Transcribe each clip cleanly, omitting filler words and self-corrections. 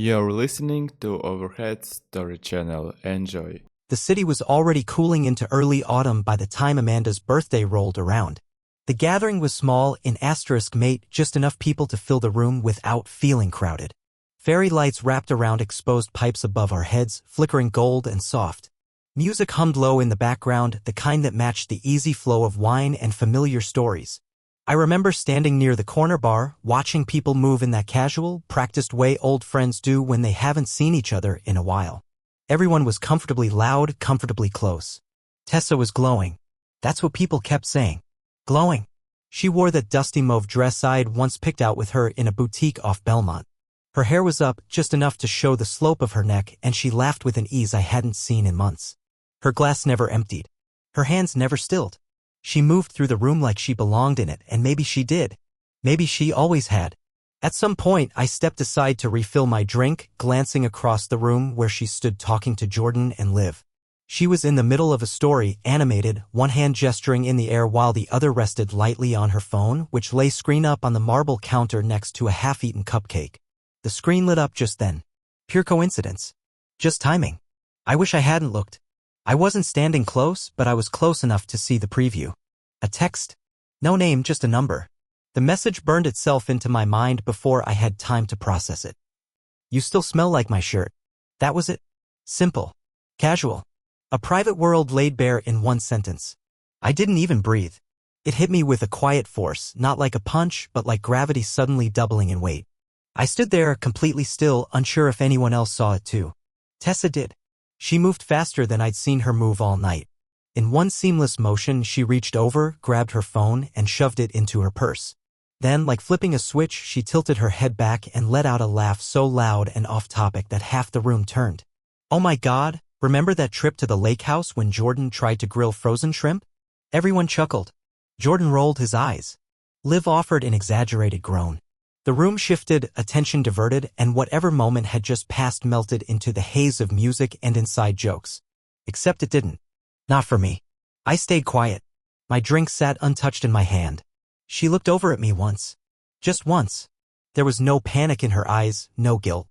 You're listening to Overhead Story Channel. Enjoy. The city was already cooling into early autumn by the time Amanda's birthday rolled around. The gathering was small, in asterisk mate, just enough people to fill the room without feeling crowded. Fairy lights wrapped around exposed pipes above our heads, flickering gold and soft. Music hummed low in the background, the kind that matched the easy flow of wine and familiar stories. I remember standing near the corner bar, watching people move in that casual, practiced way old friends do when they haven't seen each other in a while. Everyone was comfortably loud, comfortably close. Tessa was glowing. That's what people kept saying. Glowing. She wore that dusty mauve dress I'd once picked out with her in a boutique off Belmont. Her hair was up, just enough to show the slope of her neck, and she laughed with an ease I hadn't seen in months. Her glass never emptied. Her hands never stilled. She moved through the room like she belonged in it, and maybe she did. Maybe she always had. At some point, I stepped aside to refill my drink, glancing across the room where she stood talking to Jordan and Liv. She was in the middle of a story, animated, one hand gesturing in the air while the other rested lightly on her phone, which lay screen up on the marble counter next to a half-eaten cupcake. The screen lit up just then. Pure coincidence. Just timing. I wish I hadn't looked. I wasn't standing close, but I was close enough to see the preview. A text. No name, just a number. The message burned itself into my mind before I had time to process it. You still smell like my shirt. That was it. Simple. Casual. A private world laid bare in one sentence. I didn't even breathe. It hit me with a quiet force, not like a punch, but like gravity suddenly doubling in weight. I stood there, completely still, unsure if anyone else saw it too. Tessa did. She moved faster than I'd seen her move all night. In one seamless motion, she reached over, grabbed her phone, and shoved it into her purse. Then, like flipping a switch, she tilted her head back and let out a laugh so loud and off-topic that half the room turned. Oh my God, remember that trip to the lake house when Jordan tried to grill frozen shrimp? Everyone chuckled. Jordan rolled his eyes. Liv offered an exaggerated groan. The room shifted, attention diverted, and whatever moment had just passed melted into the haze of music and inside jokes. Except it didn't. Not for me. I stayed quiet. My drink sat untouched in my hand. She looked over at me once. Just once. There was no panic in her eyes, no guilt.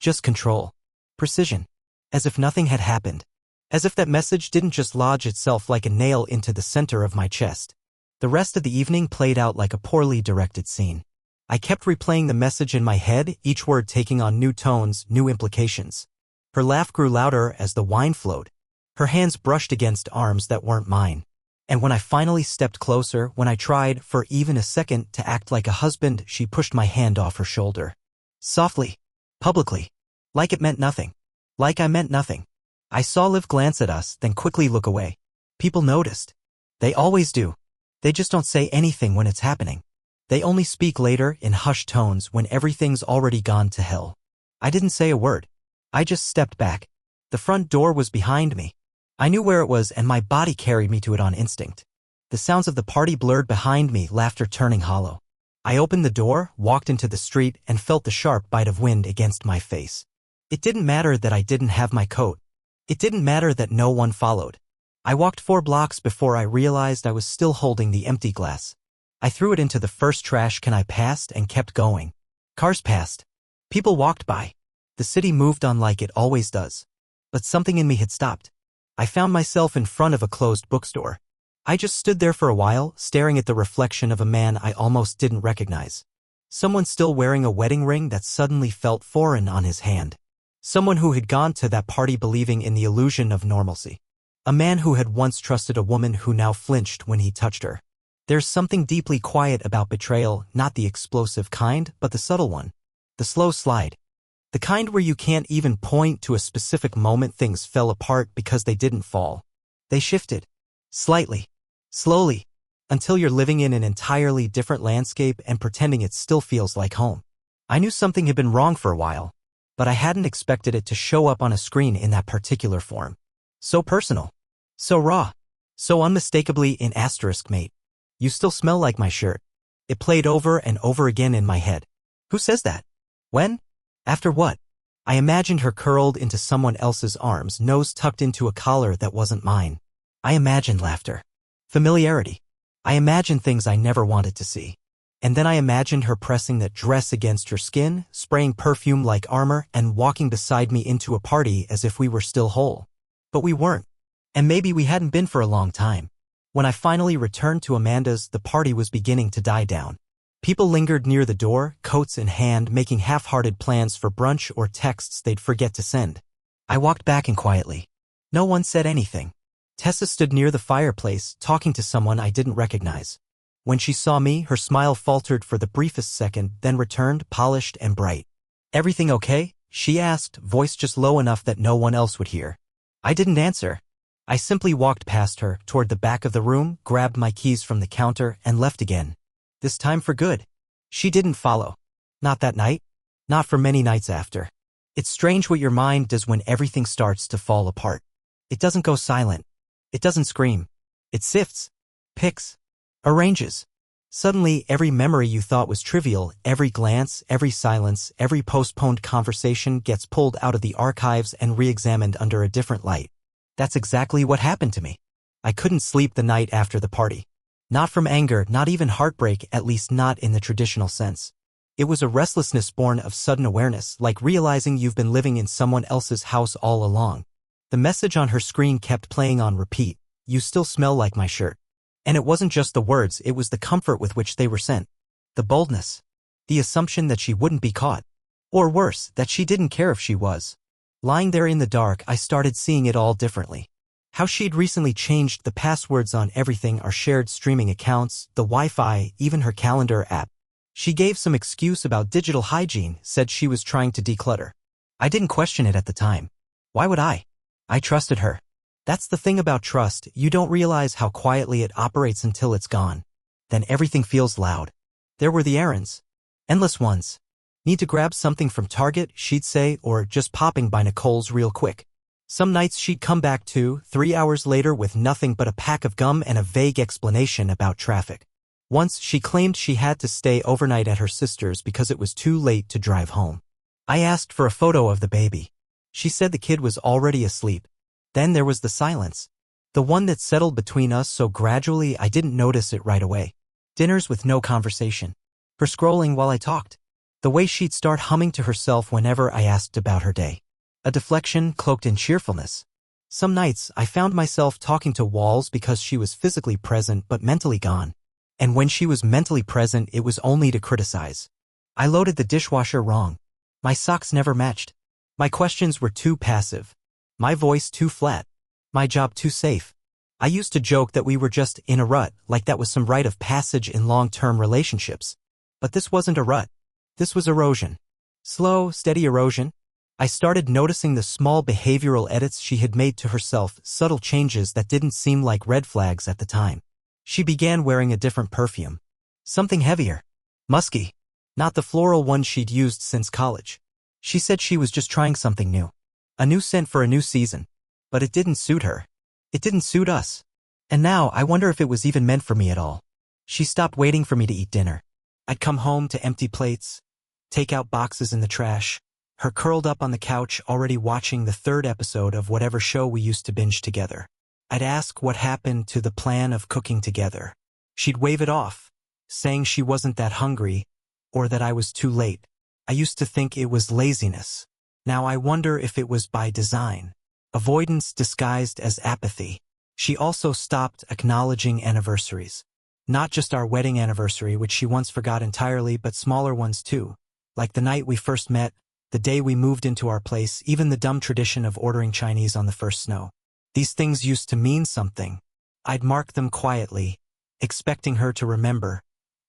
Just control. Precision. As if nothing had happened. As if that message didn't just lodge itself like a nail into the center of my chest. The rest of the evening played out like a poorly directed scene. I kept replaying the message in my head, each word taking on new tones, new implications. Her laugh grew louder as the wine flowed. Her hands brushed against arms that weren't mine. And when I finally stepped closer, when I tried, for even a second, to act like a husband, she pushed my hand off her shoulder. Softly. Publicly. Like it meant nothing. Like I meant nothing. I saw Liv glance at us, then quickly look away. People noticed. They always do. They just don't say anything when it's happening. They only speak later, in hushed tones, when everything's already gone to hell. I didn't say a word. I just stepped back. The front door was behind me. I knew where it was and my body carried me to it on instinct. The sounds of the party blurred behind me, laughter turning hollow. I opened the door, walked into the street, and felt the sharp bite of wind against my face. It didn't matter that I didn't have my coat. It didn't matter that no one followed. I walked 4 blocks before I realized I was still holding the empty glass. I threw it into the first trash can I passed and kept going. Cars passed. People walked by. The city moved on like it always does. But something in me had stopped. I found myself in front of a closed bookstore. I just stood there for a while, staring at the reflection of a man I almost didn't recognize. Someone still wearing a wedding ring that suddenly felt foreign on his hand. Someone who had gone to that party believing in the illusion of normalcy. A man who had once trusted a woman who now flinched when he touched her. There's something deeply quiet about betrayal, not the explosive kind, but the subtle one. The slow slide. The kind where you can't even point to a specific moment things fell apart because they didn't fall. They shifted. Slightly. Slowly. Until you're living in an entirely different landscape and pretending it still feels like home. I knew something had been wrong for a while, but I hadn't expected it to show up on a screen in that particular form. So personal. So raw. So unmistakably in asterisk mate. You still smell like my shirt. It played over and over again in my head. Who says that? When? After what? I imagined her curled into someone else's arms, nose tucked into a collar that wasn't mine. I imagined laughter. Familiarity. I imagined things I never wanted to see. And then I imagined her pressing that dress against her skin, spraying perfume like armor, and walking beside me into a party as if we were still whole. But we weren't. And maybe we hadn't been for a long time. When I finally returned to Amanda's, the party was beginning to die down. People lingered near the door, coats in hand, making half-hearted plans for brunch or texts they'd forget to send. I walked back in quietly. No one said anything. Tessa stood near the fireplace, talking to someone I didn't recognize. When she saw me, her smile faltered for the briefest second, then returned, polished and bright. "Everything okay?" she asked, voice just low enough that no one else would hear. I didn't answer. I simply walked past her, toward the back of the room, grabbed my keys from the counter, and left again. This time for good. She didn't follow. Not that night. Not for many nights after. It's strange what your mind does when everything starts to fall apart. It doesn't go silent. It doesn't scream. It sifts, picks, arranges. Suddenly, every memory you thought was trivial, every glance, every silence, every postponed conversation gets pulled out of the archives and re-examined under a different light. That's exactly what happened to me. I couldn't sleep the night after the party. Not from anger, not even heartbreak, at least not in the traditional sense. It was a restlessness born of sudden awareness, like realizing you've been living in someone else's house all along. The message on her screen kept playing on repeat. "You still smell like my shirt." And it wasn't just the words, it was the comfort with which they were sent. The boldness. The assumption that she wouldn't be caught. Or worse, that she didn't care if she was. Lying there in the dark, I started seeing it all differently. How she'd recently changed the passwords on everything, our shared streaming accounts, the Wi-Fi, even her calendar app. She gave some excuse about digital hygiene, said she was trying to declutter. I didn't question it at the time. Why would I? I trusted her. That's the thing about trust, you don't realize how quietly it operates until it's gone. Then everything feels loud. There were the errands. Endless ones. Need to grab something from Target, she'd say, or just popping by Nicole's real quick. Some nights she'd come back 2-3 hours later with nothing but a pack of gum and a vague explanation about traffic. Once she claimed she had to stay overnight at her sister's because it was too late to drive home. I asked for a photo of the baby. She said the kid was already asleep. Then there was the silence. The one that settled between us so gradually I didn't notice it right away. Dinners with no conversation. Her scrolling while I talked. The way she'd start humming to herself whenever I asked about her day. A deflection cloaked in cheerfulness. Some nights I found myself talking to walls because she was physically present but mentally gone. And when she was mentally present, it was only to criticize. I loaded the dishwasher wrong. My socks never matched. My questions were too passive. My voice too flat. My job too safe. I used to joke that we were just in a rut, like that was some rite of passage in long-term relationships. But this wasn't a rut. This was erosion. Slow, steady erosion. I started noticing the small behavioral edits she had made to herself, subtle changes that didn't seem like red flags at the time. She began wearing a different perfume. Something heavier. Musky. Not the floral one she'd used since college. She said she was just trying something new. A new scent for a new season. But it didn't suit her. It didn't suit us. And now I wonder if it was even meant for me at all. She stopped waiting for me to eat dinner. I'd come home to empty plates, take-out boxes in the trash, her curled up on the couch already watching the third episode of whatever show we used to binge together. I'd ask what happened to the plan of cooking together. She'd wave it off, saying she wasn't that hungry or that I was too late. I used to think it was laziness. Now I wonder if it was by design. Avoidance disguised as apathy. She also stopped acknowledging anniversaries. Not just our wedding anniversary, which she once forgot entirely, but smaller ones too. Like the night we first met, the day we moved into our place, even the dumb tradition of ordering Chinese on the first snow. These things used to mean something. I'd mark them quietly, expecting her to remember,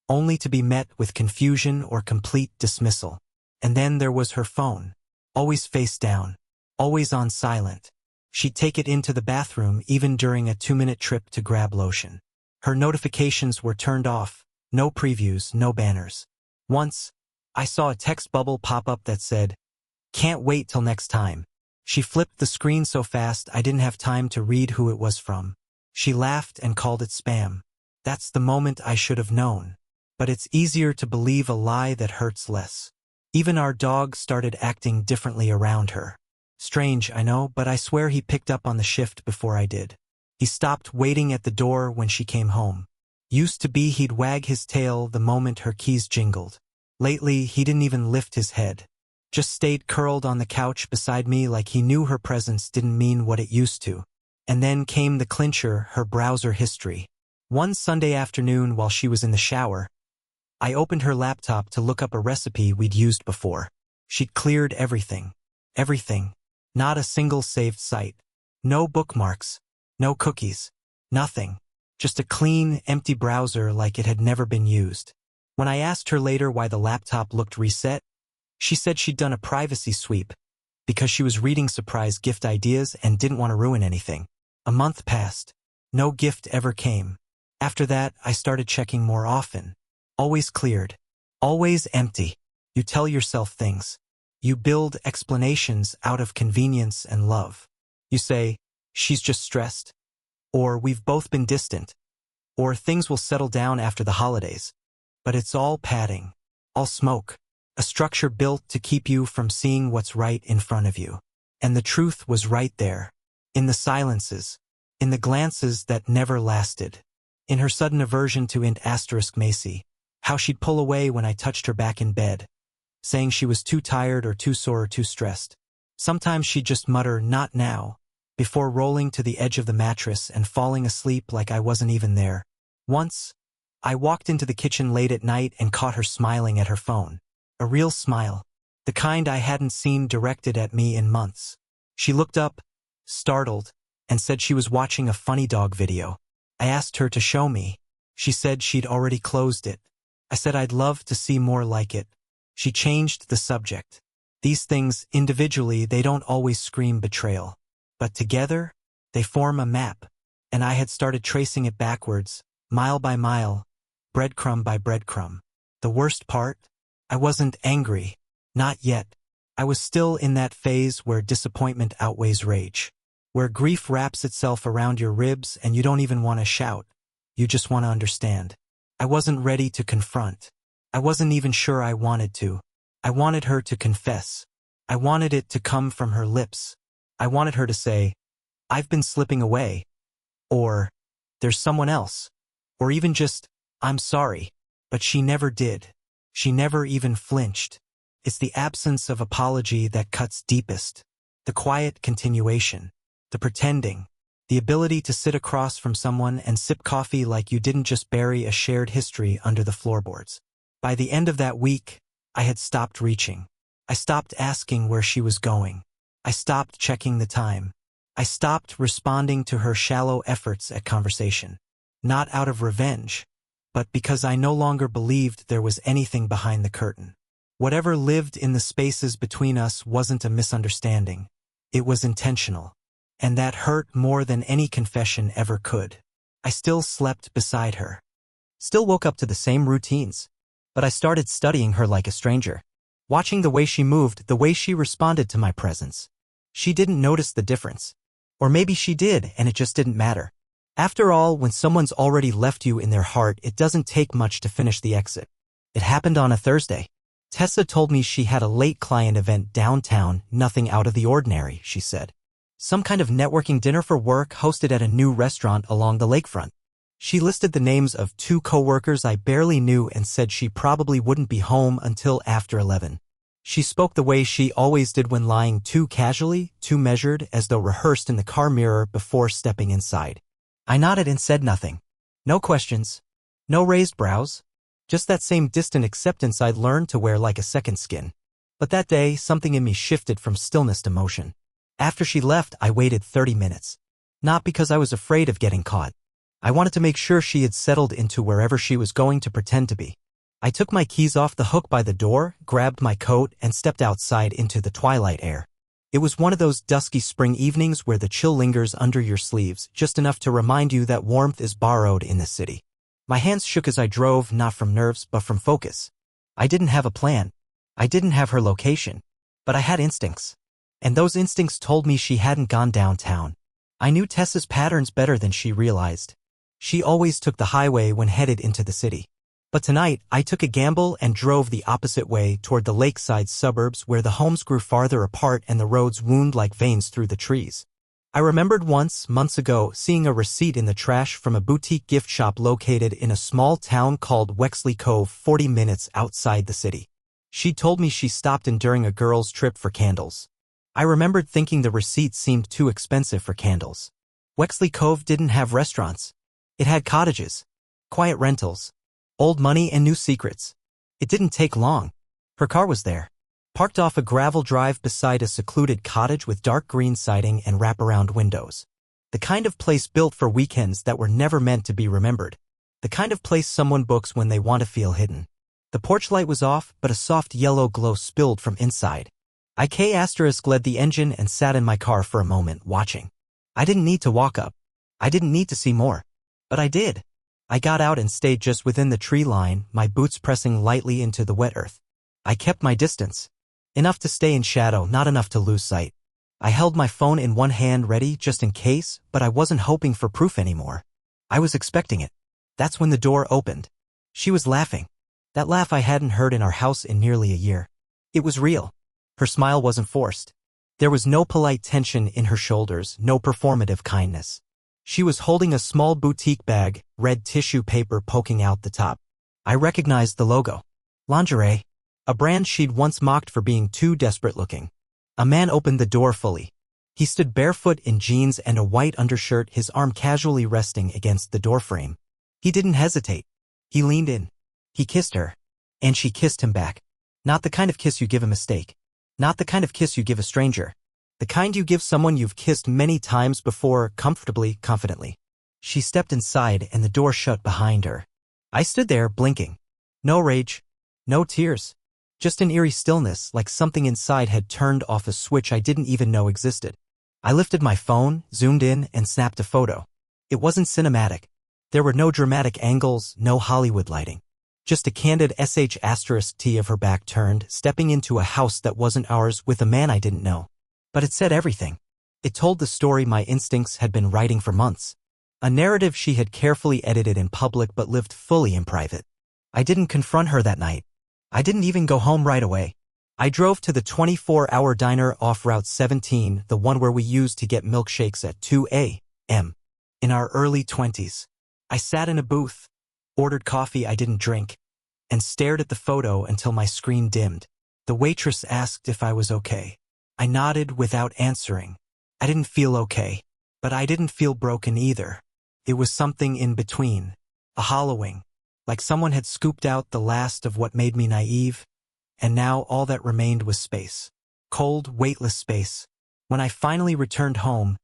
only to be met with confusion or complete dismissal. And then there was her phone. Always face down. Always on silent. She'd take it into the bathroom even during a 2-minute trip to grab lotion. Her notifications were turned off. No previews, no banners. Once, I saw a text bubble pop up that said, "Can't wait till next time." She flipped the screen so fast I didn't have time to read who it was from. She laughed and called it spam. That's the moment I should have known. But it's easier to believe a lie that hurts less. Even our dog started acting differently around her. Strange, I know, but I swear he picked up on the shift before I did. He stopped waiting at the door when she came home. Used to be he'd wag his tail the moment her keys jingled. Lately, he didn't even lift his head. Just stayed curled on the couch beside me like he knew her presence didn't mean what it used to. And then came the clincher, her browser history. One Sunday afternoon while she was in the shower, I opened her laptop to look up a recipe we'd used before. She'd cleared everything. Everything. Not a single saved site. No bookmarks. No cookies. Nothing. Just a clean, empty browser like it had never been used. When I asked her later why the laptop looked reset, she said she'd done a privacy sweep because she was reading surprise gift ideas and didn't want to ruin anything. A month passed. No gift ever came. After that, I started checking more often. Always cleared. Always empty. You tell yourself things. You build explanations out of convenience and love. You say, she's just stressed. Or we've both been distant. Or things will settle down after the holidays. But it's all padding. All smoke. A structure built to keep you from seeing what's right in front of you. And the truth was right there. In the silences. In the glances that never lasted. In her sudden aversion to Macy. How she'd pull away when I touched her back in bed. Saying she was too tired or too sore or too stressed. Sometimes she'd just mutter, "Not now," before rolling to the edge of the mattress and falling asleep like I wasn't even there. Once, I walked into the kitchen late at night and caught her smiling at her phone. A real smile. The kind I hadn't seen directed at me in months. She looked up, startled, and said she was watching a funny dog video. I asked her to show me. She said she'd already closed it. I said I'd love to see more like it. She changed the subject. These things, individually, they don't always scream betrayal. But together, they form a map. And I had started tracing it backwards, mile by mile, breadcrumb by breadcrumb. The worst part? I wasn't angry. Not yet. I was still in that phase where disappointment outweighs rage. Where grief wraps itself around your ribs and you don't even want to shout. You just want to understand. I wasn't ready to confront. I wasn't even sure I wanted to. I wanted her to confess. I wanted it to come from her lips. I wanted her to say, "I've been slipping away." Or, "There's someone else." Or even just, "I'm sorry." But she never did. She never even flinched. It's the absence of apology that cuts deepest. The quiet continuation. The pretending. The ability to sit across from someone and sip coffee like you didn't just bury a shared history under the floorboards. By the end of that week, I had stopped reaching. I stopped asking where she was going. I stopped checking the time. I stopped responding to her shallow efforts at conversation. Not out of revenge, but because I no longer believed there was anything behind the curtain. Whatever lived in the spaces between us wasn't a misunderstanding. It was intentional. And that hurt more than any confession ever could. I still slept beside her. Still woke up to the same routines. But I started studying her like a stranger. Watching the way she moved, the way she responded to my presence. She didn't notice the difference. Or maybe she did, and it just didn't matter. After all, when someone's already left you in their heart, it doesn't take much to finish the exit. It happened on a Thursday. Tessa told me she had a late client event downtown, nothing out of the ordinary, she said. Some kind of networking dinner for work hosted at a new restaurant along the lakefront. She listed the names of 2 coworkers I barely knew and said she probably wouldn't be home until after 11. She spoke the way she always did when lying, too casually, too measured, as though rehearsed in the car mirror before stepping inside. I nodded and said nothing. No questions. No raised brows. Just that same distant acceptance I'd learned to wear like a second skin. But that day, something in me shifted from stillness to motion. After she left, I waited 30 minutes. Not because I was afraid of getting caught. I wanted to make sure she had settled into wherever she was going to pretend to be. I took my keys off the hook by the door, grabbed my coat, and stepped outside into the twilight air. It was one of those dusky spring evenings where the chill lingers under your sleeves, just enough to remind you that warmth is borrowed in the city. My hands shook as I drove, not from nerves, but from focus. I didn't have a plan. I didn't have her location. But I had instincts. And those instincts told me she hadn't gone downtown. I knew Tessa's patterns better than she realized. She always took the highway when headed into the city. But tonight, I took a gamble and drove the opposite way toward the lakeside suburbs where the homes grew farther apart and the roads wound like veins through the trees. I remembered once, months ago, seeing a receipt in the trash from a boutique gift shop located in a small town called Wexley Cove, 40 minutes outside the city. She told me she stopped in during a girls' trip for candles. I remembered thinking the receipt seemed too expensive for candles. Wexley Cove didn't have restaurants. It had cottages, quiet rentals, old money and new secrets. It didn't take long. Her car was there, parked off a gravel drive beside a secluded cottage with dark green siding and wraparound windows. The kind of place built for weekends that were never meant to be remembered. The kind of place someone books when they want to feel hidden. The porch light was off, but a soft yellow glow spilled from inside. I led the engine and sat in my car for a moment, watching. I didn't need to walk up. I didn't need to see more. But I did. I got out and stayed just within the tree line, my boots pressing lightly into the wet earth. I kept my distance. Enough to stay in shadow, not enough to lose sight. I held my phone in one hand ready just in case, but I wasn't hoping for proof anymore. I was expecting it. That's when the door opened. She was laughing. That laugh I hadn't heard in our house in nearly a year. It was real. Her smile wasn't forced. There was no polite tension in her shoulders, no performative kindness. She was holding a small boutique bag, red tissue paper poking out the top. I recognized the logo. Lingerie. A brand she'd once mocked for being too desperate looking. A man opened the door fully. He stood barefoot in jeans and a white undershirt, his arm casually resting against the doorframe. He didn't hesitate. He leaned in. He kissed her. And she kissed him back. Not the kind of kiss you give a mistake. Not the kind of kiss you give a stranger. The kind you give someone you've kissed many times before, comfortably, confidently. She stepped inside and the door shut behind her. I stood there, blinking. No rage. No tears. Just an eerie stillness, like something inside had turned off a switch I didn't even know existed. I lifted my phone, zoomed in, and snapped a photo. It wasn't cinematic. There were no dramatic angles, no Hollywood lighting. Just a candid *T of her back turned, stepping into a house that wasn't ours with a man I didn't know. But it said everything. It told the story my instincts had been writing for months. A narrative she had carefully edited in public but lived fully in private. I didn't confront her that night. I didn't even go home right away. I drove to the 24-hour diner off Route 17, the one where we used to get milkshakes at 2 a.m. in our early 20s. I sat in a booth, ordered coffee I didn't drink, and stared at the photo until my screen dimmed. The waitress asked if I was okay. I nodded without answering. I didn't feel okay, but I didn't feel broken either. It was something in between, a hollowing, like someone had scooped out the last of what made me naive, and now all that remained was space. Cold, weightless space. When I finally returned home,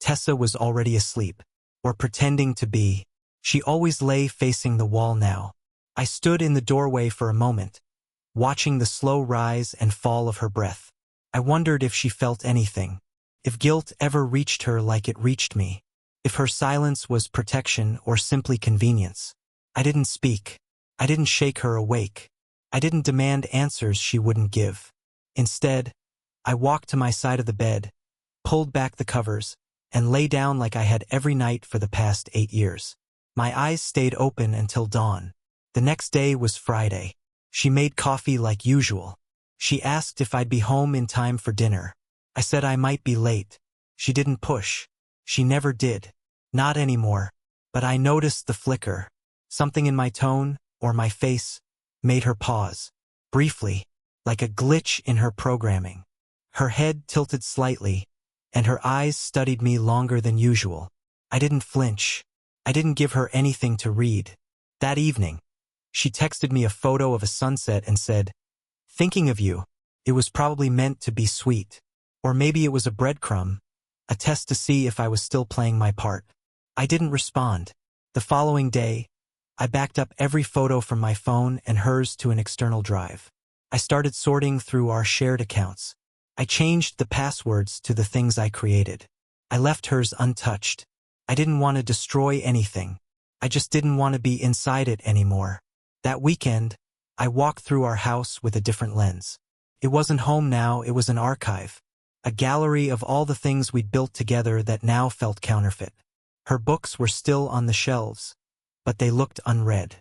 Tessa was already asleep, or pretending to be. She always lay facing the wall now. I stood in the doorway for a moment, watching the slow rise and fall of her breath. I wondered if she felt anything, if guilt ever reached her like it reached me, if her silence was protection or simply convenience. I didn't speak. I didn't shake her awake. I didn't demand answers she wouldn't give. Instead, I walked to my side of the bed, pulled back the covers, and lay down like I had every night for the past 8 years. My eyes stayed open until dawn. The next day was Friday. She made coffee like usual. She asked if I'd be home in time for dinner. I said I might be late. She didn't push. She never did. Not anymore. But I noticed the flicker. Something in my tone, or my face, made her pause. Briefly, like a glitch in her programming. Her head tilted slightly, and her eyes studied me longer than usual. I didn't flinch. I didn't give her anything to read. That evening, she texted me a photo of a sunset and said, "Thinking of you." It was probably meant to be sweet. Or maybe it was a breadcrumb, a test to see if I was still playing my part. I didn't respond. The following day, I backed up every photo from my phone and hers to an external drive. I started sorting through our shared accounts. I changed the passwords to the things I created. I left hers untouched. I didn't want to destroy anything. I just didn't want to be inside it anymore. That weekend, I walked through our house with a different lens. It wasn't home now, it was an archive. A gallery of all the things we'd built together that now felt counterfeit. Her books were still on the shelves, but they looked unread.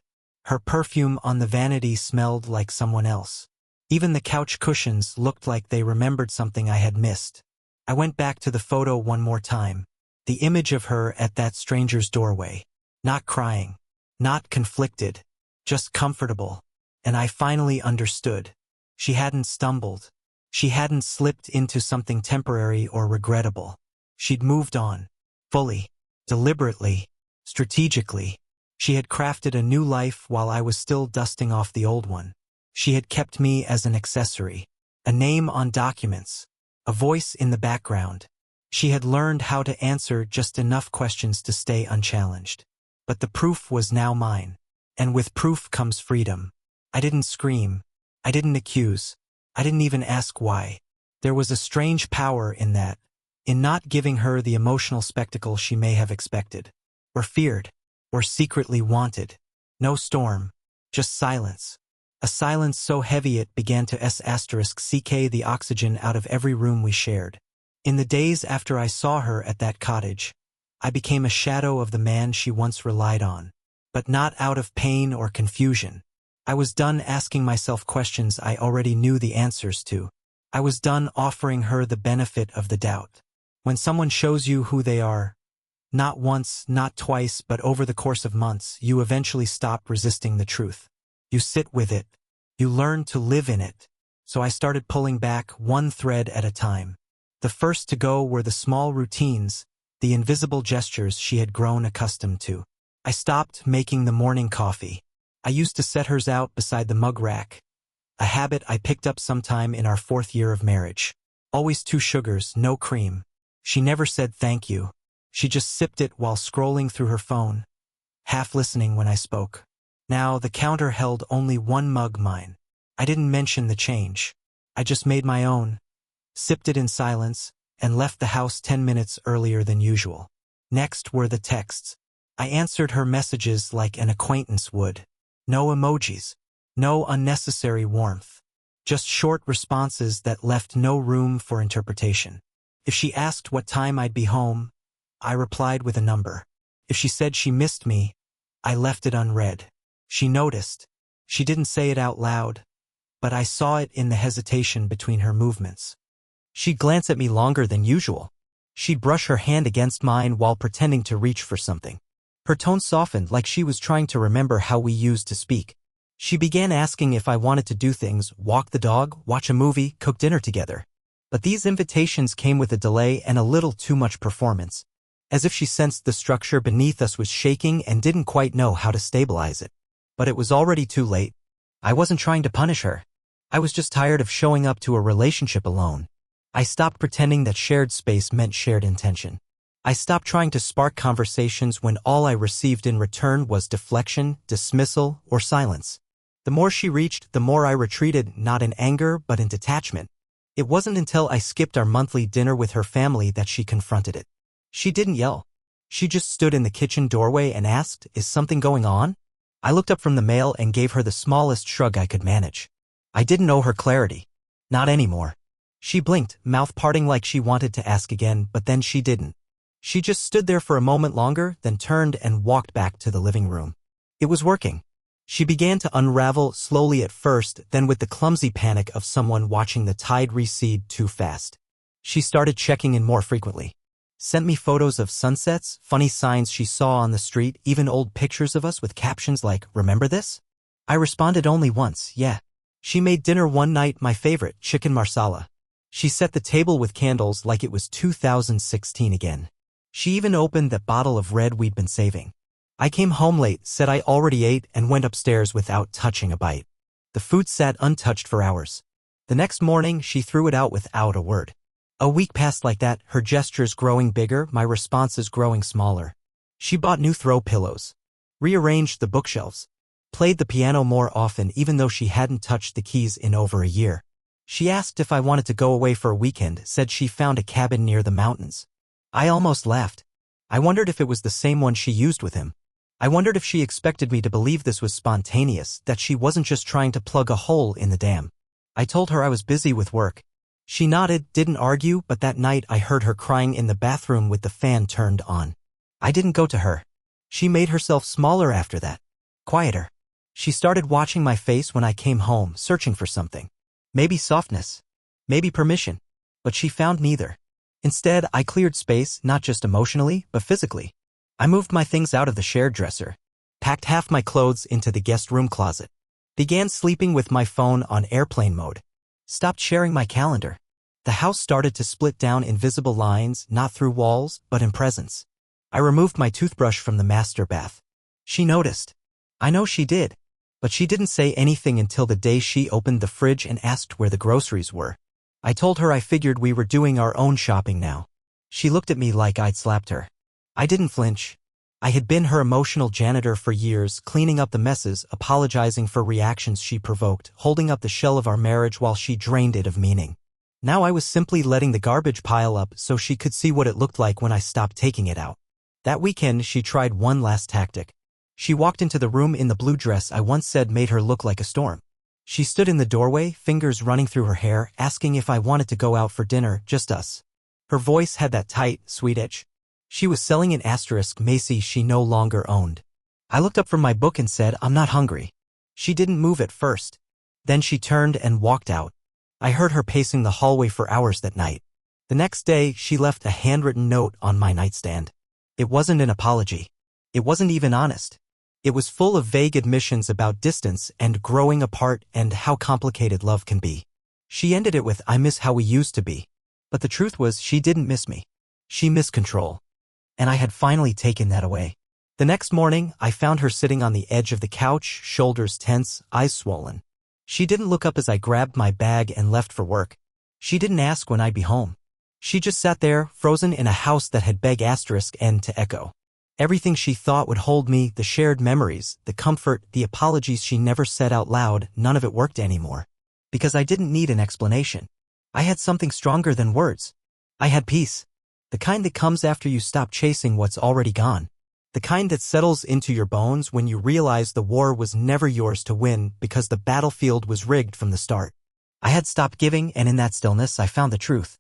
Her perfume on the vanity smelled like someone else. Even the couch cushions looked like they remembered something I had missed. I went back to the photo one more time. The image of her at that stranger's doorway. Not crying. Not conflicted. Just comfortable. And I finally understood. She hadn't stumbled. She hadn't slipped into something temporary or regrettable. She'd moved on. Fully. Deliberately. Strategically. She had crafted a new life while I was still dusting off the old one. She had kept me as an accessory. A name on documents. A voice in the background. She had learned how to answer just enough questions to stay unchallenged. But the proof was now mine. And with proof comes freedom. I didn't scream. I didn't accuse. I didn't even ask why. There was a strange power in that, in not giving her the emotional spectacle she may have expected, or feared, or secretly wanted. No storm, just silence. A silence so heavy it began to *ck the oxygen out of every room we shared. In the days after I saw her at that cottage, I became a shadow of the man she once relied on, but not out of pain or confusion. I was done asking myself questions I already knew the answers to. I was done offering her the benefit of the doubt. When someone shows you who they are, not once, not twice, but over the course of months, you eventually stop resisting the truth. You sit with it. You learn to live in it. So I started pulling back one thread at a time. The first to go were the small routines, the invisible gestures she had grown accustomed to. I stopped making the morning coffee. I used to set hers out beside the mug rack, a habit I picked up sometime in our 4th year of marriage. Always 2 sugars, no cream. She never said thank you. She just sipped it while scrolling through her phone, half listening when I spoke. Now the counter held only 1 mug mine. I didn't mention the change. I just made my own, sipped it in silence, and left the house 10 minutes earlier than usual. Next were the texts. I answered her messages like an acquaintance would. No emojis. No unnecessary warmth. Just short responses that left no room for interpretation. If she asked what time I'd be home, I replied with a number. If she said she missed me, I left it unread. She noticed. She didn't say it out loud, but I saw it in the hesitation between her movements. She'd glance at me longer than usual. She'd brush her hand against mine while pretending to reach for something. Her tone softened like she was trying to remember how we used to speak. She began asking if I wanted to do things, walk the dog, watch a movie, cook dinner together. But these invitations came with a delay and a little too much performance, as if she sensed the structure beneath us was shaking and didn't quite know how to stabilize it. But it was already too late. I wasn't trying to punish her. I was just tired of showing up to a relationship alone. I stopped pretending that shared space meant shared intention. I stopped trying to spark conversations when all I received in return was deflection, dismissal, or silence. The more she reached, the more I retreated, not in anger, but in detachment. It wasn't until I skipped our monthly dinner with her family that she confronted it. She didn't yell. She just stood in the kitchen doorway and asked, "Is something going on?" I looked up from the mail and gave her the smallest shrug I could manage. I didn't owe her clarity. Not anymore. She blinked, mouth parting like she wanted to ask again, but then she didn't. She just stood there for a moment longer, then turned and walked back to the living room. It was working. She began to unravel, slowly at first, then with the clumsy panic of someone watching the tide recede too fast. She started checking in more frequently. Sent me photos of sunsets, funny signs she saw on the street, even old pictures of us with captions like, "Remember this?" I responded only once, yeah. She made dinner one night, my favorite, chicken marsala. She set the table with candles like it was 2016 again. She even opened that bottle of red we'd been saving. I came home late, said I already ate, and went upstairs without touching a bite. The food sat untouched for hours. The next morning, she threw it out without a word. A week passed like that, her gestures growing bigger, my responses growing smaller. She bought new throw pillows, rearranged the bookshelves, played the piano more often even though she hadn't touched the keys in over a year. She asked if I wanted to go away for a weekend, said she found a cabin near the mountains. I almost laughed. I wondered if it was the same one she used with him. I wondered if she expected me to believe this was spontaneous, that she wasn't just trying to plug a hole in the dam. I told her I was busy with work. She nodded, didn't argue, but that night I heard her crying in the bathroom with the fan turned on. I didn't go to her. She made herself smaller after that. Quieter. She started watching my face when I came home, searching for something. Maybe softness. Maybe permission. But she found neither. Instead, I cleared space, not just emotionally, but physically. I moved my things out of the shared dresser, packed half my clothes into the guest room closet, began sleeping with my phone on airplane mode, stopped sharing my calendar. The house started to split down invisible lines, not through walls, but in presence. I removed my toothbrush from the master bath. She noticed. I know she did. But she didn't say anything until the day she opened the fridge and asked where the groceries were. I told her I figured we were doing our own shopping now. She looked at me like I'd slapped her. I didn't flinch. I had been her emotional janitor for years, cleaning up the messes, apologizing for reactions she provoked, holding up the shell of our marriage while she drained it of meaning. Now I was simply letting the garbage pile up so she could see what it looked like when I stopped taking it out. That weekend, she tried one last tactic. She walked into the room in the blue dress I once said made her look like a storm. She stood in the doorway, fingers running through her hair, asking if I wanted to go out for dinner, just us. Her voice had that tight, sweet edge. She was selling an asterisk Macy she no longer owned. I looked up from my book and said, "I'm not hungry." She didn't move at first. Then she turned and walked out. I heard her pacing the hallway for hours that night. The next day, she left a handwritten note on my nightstand. It wasn't an apology. It wasn't even honest. It was full of vague admissions about distance and growing apart and how complicated love can be. She ended it with, "I miss how we used to be." But the truth was, she didn't miss me. She missed control. And I had finally taken that away. The next morning, I found her sitting on the edge of the couch, shoulders tense, eyes swollen. She didn't look up as I grabbed my bag and left for work. She didn't ask when I'd be home. She just sat there, frozen in a house that had beg asterisk end to echo. Everything she thought would hold me, the shared memories, the comfort, the apologies she never said out loud, none of it worked anymore. Because I didn't need an explanation. I had something stronger than words. I had peace. The kind that comes after you stop chasing what's already gone. The kind that settles into your bones when you realize the war was never yours to win because the battlefield was rigged from the start. I had stopped giving, and in that stillness I found the truth.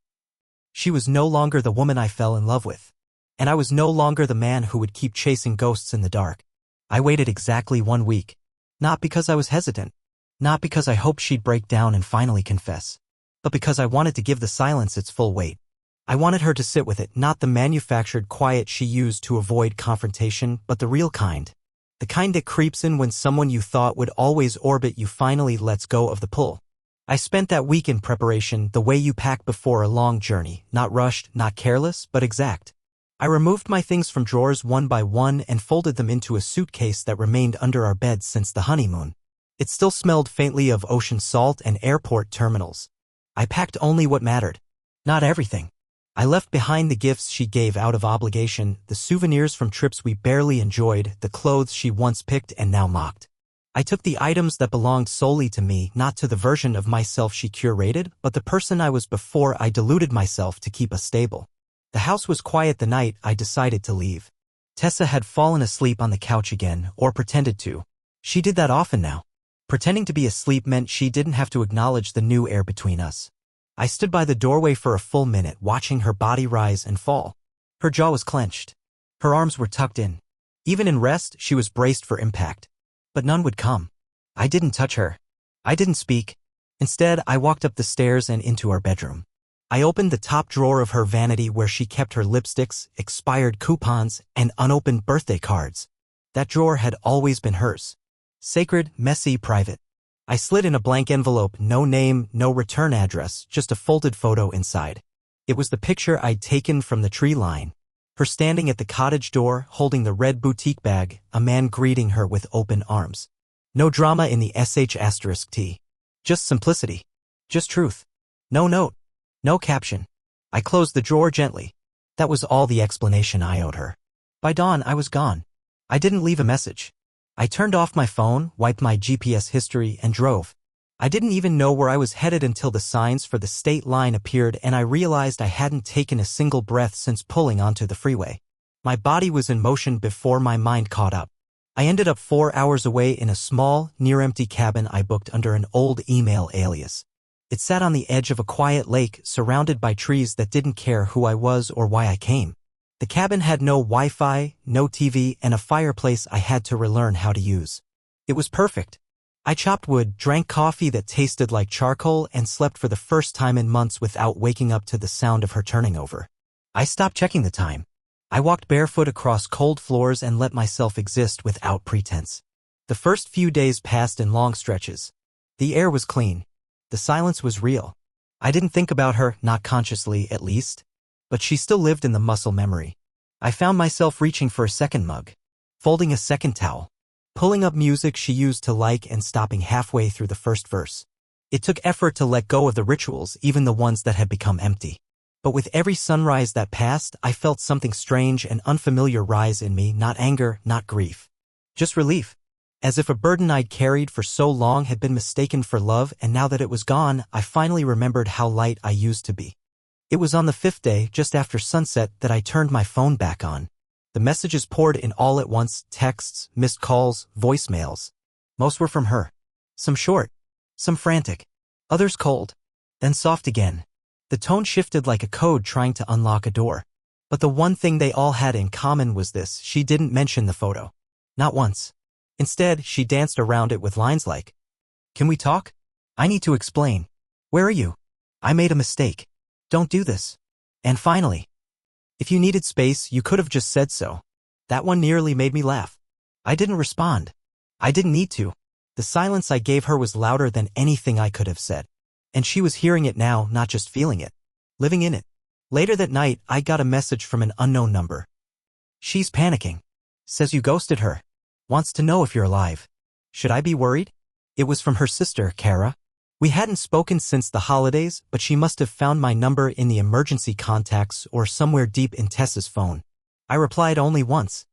She was no longer the woman I fell in love with. And I was no longer the man who would keep chasing ghosts in the dark. I waited exactly 1 week. Not because I was hesitant. Not because I hoped she'd break down and finally confess. But because I wanted to give the silence its full weight. I wanted her to sit with it, not the manufactured quiet she used to avoid confrontation, but the real kind. The kind that creeps in when someone you thought would always orbit you finally lets go of the pull. I spent that week in preparation, the way you pack before a long journey, not rushed, not careless, but exact. I removed my things from drawers one by one and folded them into a suitcase that remained under our bed since the honeymoon. It still smelled faintly of ocean salt and airport terminals. I packed only what mattered. Not everything. I left behind the gifts she gave out of obligation, the souvenirs from trips we barely enjoyed, the clothes she once picked and now mocked. I took the items that belonged solely to me, not to the version of myself she curated, but the person I was before I deluded myself to keep us stable. The house was quiet the night I decided to leave. Tessa had fallen asleep on the couch again, or pretended to. She did that often now. Pretending to be asleep meant she didn't have to acknowledge the new air between us. I stood by the doorway for a full minute, watching her body rise and fall. Her jaw was clenched. Her arms were tucked in. Even in rest, she was braced for impact. But none would come. I didn't touch her. I didn't speak. Instead, I walked up the stairs and into our bedroom. I opened the top drawer of her vanity where she kept her lipsticks, expired coupons, and unopened birthday cards. That drawer had always been hers. Sacred, messy, private. I slid in a blank envelope, no name, no return address, just a folded photo inside. It was the picture I'd taken from the tree line. Her standing at the cottage door, holding the red boutique bag, a man greeting her with open arms. No drama in the **T. Just simplicity. Just truth. No note. No caption. I closed the drawer gently. That was all the explanation I owed her. By dawn, I was gone. I didn't leave a message. I turned off my phone, wiped my GPS history, and drove. I didn't even know where I was headed until the signs for the state line appeared and I realized I hadn't taken a single breath since pulling onto the freeway. My body was in motion before my mind caught up. I ended up 4 hours away in a small, near-empty cabin I booked under an old email alias. It sat on the edge of a quiet lake, surrounded by trees that didn't care who I was or why I came. The cabin had no Wi-Fi, no TV, and a fireplace I had to relearn how to use. It was perfect. I chopped wood, drank coffee that tasted like charcoal, and slept for the first time in months without waking up to the sound of her turning over. I stopped checking the time. I walked barefoot across cold floors and let myself exist without pretense. The first few days passed in long stretches. The air was clean. The silence was real. I didn't think about her, not consciously at least, but she still lived in the muscle memory. I found myself reaching for a second mug, folding a second towel, pulling up music she used to like and stopping halfway through the first verse. It took effort to let go of the rituals, even the ones that had become empty. But with every sunrise that passed, I felt something strange and unfamiliar rise in me, not anger, not grief. Just relief. As if a burden I'd carried for so long had been mistaken for love, and now that it was gone, I finally remembered how light I used to be. It was on the fifth day, just after sunset, that I turned my phone back on. The messages poured in all at once, texts, missed calls, voicemails. Most were from her. Some short, some frantic, others cold, then soft again. The tone shifted like a code trying to unlock a door. But the one thing they all had in common was this: she didn't mention the photo. Not once. Instead, she danced around it with lines like, "Can we talk? I need to explain. Where are you? I made a mistake. Don't do this." And finally, "If you needed space, you could have just said so." That one nearly made me laugh. I didn't respond. I didn't need to. The silence I gave her was louder than anything I could have said. And she was hearing it now, not just feeling it, living in it. Later that night, I got a message from an unknown number. "She's panicking. Says you ghosted her. Wants to know if you're alive. Should I be worried?" It was from her sister, Kara. We hadn't spoken since the holidays, but she must have found my number in the emergency contacts or somewhere deep in Tessa's phone. I replied only once.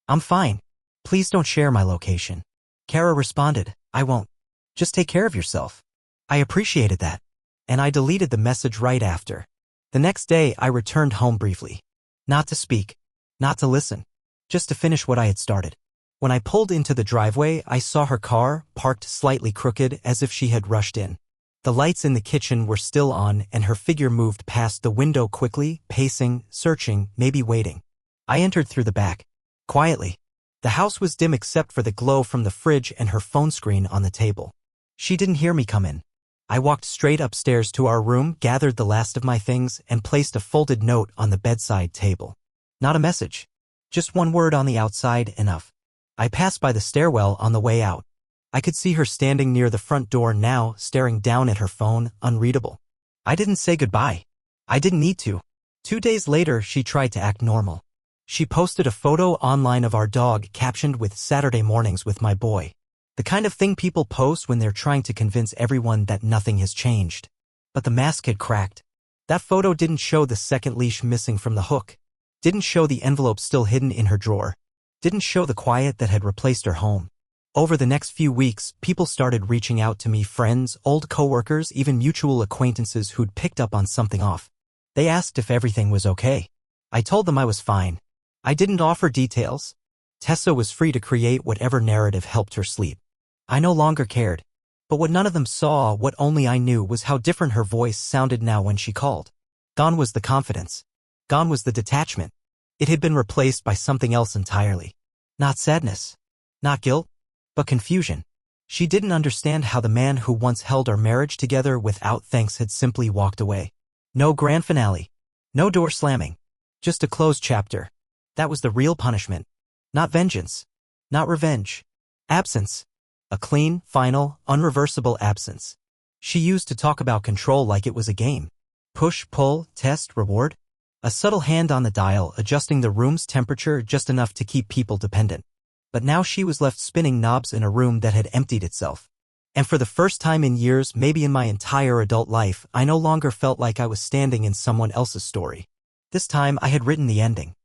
"I'm fine. Please don't share my location." Kara responded, "I won't. Just take care of yourself." I appreciated that, and I deleted the message right after. The next day, I returned home briefly. Not to speak, not to listen, just to finish what I had started. When I pulled into the driveway, I saw her car, parked slightly crooked as if she had rushed in. The lights in the kitchen were still on, and her figure moved past the window quickly, pacing, searching, maybe waiting. I entered through the back. Quietly. The house was dim except for the glow from the fridge and her phone screen on the table. She didn't hear me come in. I walked straight upstairs to our room, gathered the last of my things, and placed a folded note on the bedside table. Not a message. Just one word on the outside, enough. I passed by the stairwell on the way out. I could see her standing near the front door now, staring down at her phone, unreadable. I didn't say goodbye. I didn't need to. 2 days later, she tried to act normal. She posted a photo online of our dog, captioned with "Saturday mornings with my boy." The kind of thing people post when they're trying to convince everyone that nothing has changed. But the mask had cracked. That photo didn't show the second leash missing from the hook. Didn't show the envelope still hidden in her drawer. Didn't show the quiet that had replaced her home. Over the next few weeks, people started reaching out to me, friends, old coworkers, even mutual acquaintances who'd picked up on something off. They asked if everything was okay. I told them I was fine. I didn't offer details. Tessa was free to create whatever narrative helped her sleep. I no longer cared. But what none of them saw, what only I knew, was how different her voice sounded now when she called. Gone was the confidence. Gone was the detachment. It had been replaced by something else entirely. Not sadness. Not guilt. But confusion. She didn't understand how the man who once held our marriage together without thanks had simply walked away. No grand finale. No door slamming. Just a closed chapter. That was the real punishment. Not vengeance. Not revenge. Absence. A clean, final, unreversible absence. She used to talk about control like it was a game. Push, pull, test, reward. A subtle hand on the dial, adjusting the room's temperature just enough to keep people dependent. But now she was left spinning knobs in a room that had emptied itself. And for the first time in years, maybe in my entire adult life, I no longer felt like I was standing in someone else's story. This time I had written the ending.